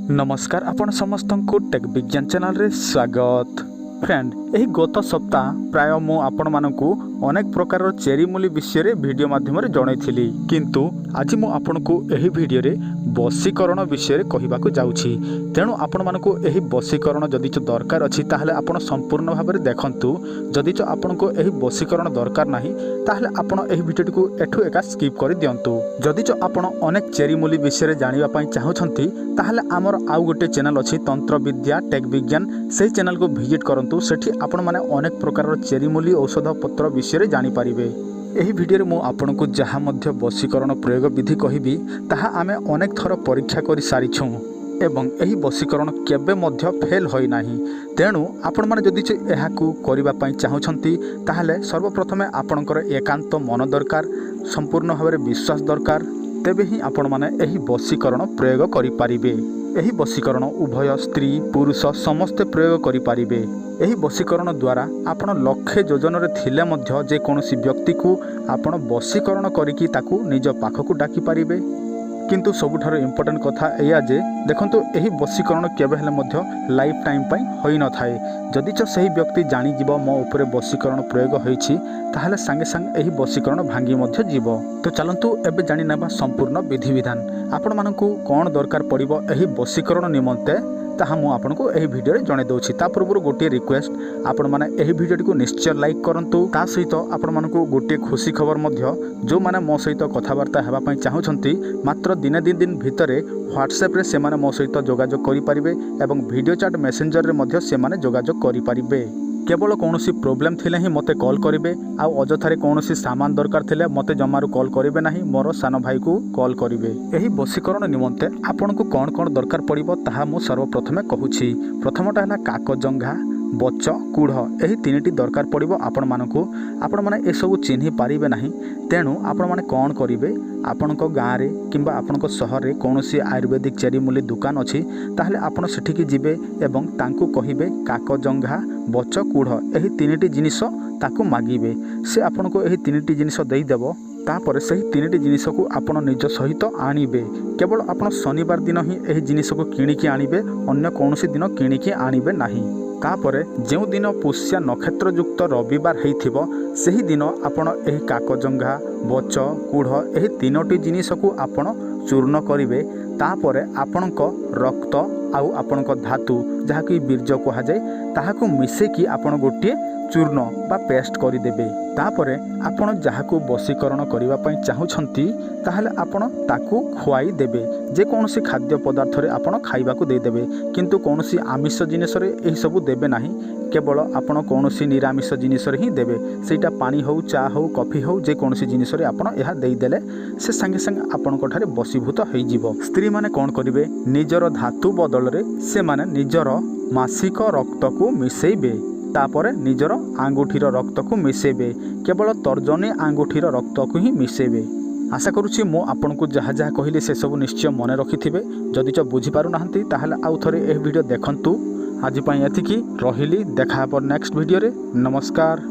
नमस्कार आपण समस्त को टेक विज्ञान चैनल रे स्वागत। फ्रेंड यही गत सप्ताह प्राय मु आपण मानकु अनेक प्रकार चेरी मूली विषय वीडियो माध्यम जनई किंतु आज मु आपण को यही वीडियो रे बसीकरण विषय कहवा जाऊँगी। तेणु आपण मानकु यही बसीकरण जदि दरकार अच्छी ताहले आपण संपूर्ण भाव में देखंतु। जदि आपण को यही बसीकरण दरकार नहीं ताहले आपण यही वीडियो को एठू एका स्किप कर दियंतु। जदि आपण अनेक चेरी मूली विषय जानिबा पई चाहुछंती ताहले आमर आउ गोटे चैनल अच्छी तंत्र विद्या टेक विज्ञान से चैनल को विजिट करंतु। सेठी आपण माने अनेक प्रकार चेरी मूली औषध पत्र विषय जानि पारिबे। एही वीडियो में आपण को जहाँ मध्य बसीकरण प्रयोग विधि कहबी ताहा आमे अनेक थर परीक्षा कर सारिछुं एवं एही बसीकरण केबे मध्य फेल होई नाही। तेणु आपण माने जदि एहाकू करिबा पई चाहुछंती ताहले सर्वप्रथमे आपणकर एकांत मन दरकार, संपूर्ण भाव में विश्वास दरकार। तेबे ही आपण माने एही बसीकरण प्रयोग करि पारिबे। एही बसीकरण उभय स्त्री पुरुष समस्ते प्रयोग करि पारिबे। एही बसीकरण द्वारा आपण लक्ष्य योजन रे थिले मध्य जे कोनोसी व्यक्ति को आपण बसीकरण करिकी ताकू निज पाखकू डाकी पारिबे। किंतु सबुठार इम्पोर्टेंट कथा एया जे देखंतु एही बसीकरण केबे हेले मध्य लाइफ टाइम पई होई न थाए। जदि सही व्यक्ति जानी जीव मो उपरे बसीकरण प्रयोग होईछि ताहले संगे संगे एही बसीकरण भांगी मध्य जीव। तो चलंतु एबे जानि नेबा संपूर्ण विधि विधान आपण मानकू कोन दरकार पड़िबो एही बसीकरण निमंते ताहा मु आपनको एही वीडियो रे जणे दउछि। ता पूर्व गोटे रिक्वेस्ट आपण माने एही वीडियो को निश्चय लाइक करंतु। ता सहित आपण मानकू गोटे खुशी खबर मध्य जो माने मो सहित कथावार्ता हेबा पई चाहुछंती मात्र दिने दिन भितरे व्हाट्सएप रे से माने मो सहित जोगाजोग करि पारिबे एवं वीडियो चैट मेसेंजर रे मध्य से माने जोगाजोग करि पारिबे। केवल कौनसी प्रोब्लेम थिले ही मते कॉल करेंगे। आउ अजथारे कौनसी सामान दरकार थिले मते जमारू कॉल करेंगे नहीं, मोर सान भाई को कॉल करेंगे। यही बसीकरण निमंते आपन को कौन कौन दरकार पड़िबो ताहा मु सर्वप्रथमे कहूछि। प्रथमटा है काकजंघा बच कूढ़ यही तीनिटी दरकार पड़िबो आपण मानकू। आपण माने ए सब चिन्हि पारिबे नहीं। तेणु आपण माने कौन करिवे आपणको गाँव रे किंबा आपणको शहर रे कौनसी आयुर्वेदिक चेरी मूली दुकान अछि ताहले आपण सेठिकी जिबे एवं तांकू कहिबे काकजंघा बच कूढ़ यही तीनिटी जिनिस ताकू मागिबे। से आपणको यही तीनिटी जिनिस देई देबो। तापर सही तीनिटी जिनिस को आपण निज सहित आणिबे। केवल आपण शनिवार दिन ही यही जिनिस को किणिकी आणिबे, अन्य कौनसी दिन किणिकी आणिबे नाही। तापरे जो दिन पुष्या नक्षत्र युक्त रविवार होइथिबो सही दिन आपण एही काकजंघा बच कूढ़ एही तीनोटी जिनिस को आपण चूर्ण करिवे। तापरे आपणक रक्त आउ आपणक धातु जहा कि बीर्ज कहा जाए ताहाकू मिसेकी आपण गोटे चूर्ण बा पेस्ट करिदेबे। तापरे आपण जहाकू बसीकरण करिबा पई चाहुछंती ताहले आपण ताकू खुआई देबे। जे कोनोसी खाद्य पदार्थ रे आपण खाइबाकू दे देबे, किंतु कोनोसी आमिष जिनिस रे एही सब देबे नाही। केवल आपण कोनोसी निरामिष जिनिस रे ही देबे। सेटा पानी हो चा हो कॉफी हो जे कोनोसी जिनिस रे आपण एहा देई देले से संगे संगे आपण कोठारे बसीभूत होई जीवो। स्त्री माने कोन करिवे निजर धातु बदल रे से माने निजर मासिक रक्त को मिसेइबे। तापरे निजर आंगुठीर रक्त को मिसेबे। केवल तर्जनी आंगुठीर रक्त को ही मिसेबे। आशा करुछि मो आपन को जहाँ जहाँ कहली से सब निश्चय मन रखिथिबे। जदि बुझी पारु नाहंती ताहले आउ थरे ए वीडियो देखंतु। आज पई एतिकी रहिली, देखा पर नेक्स्ट वीडियो रे। नमस्कार।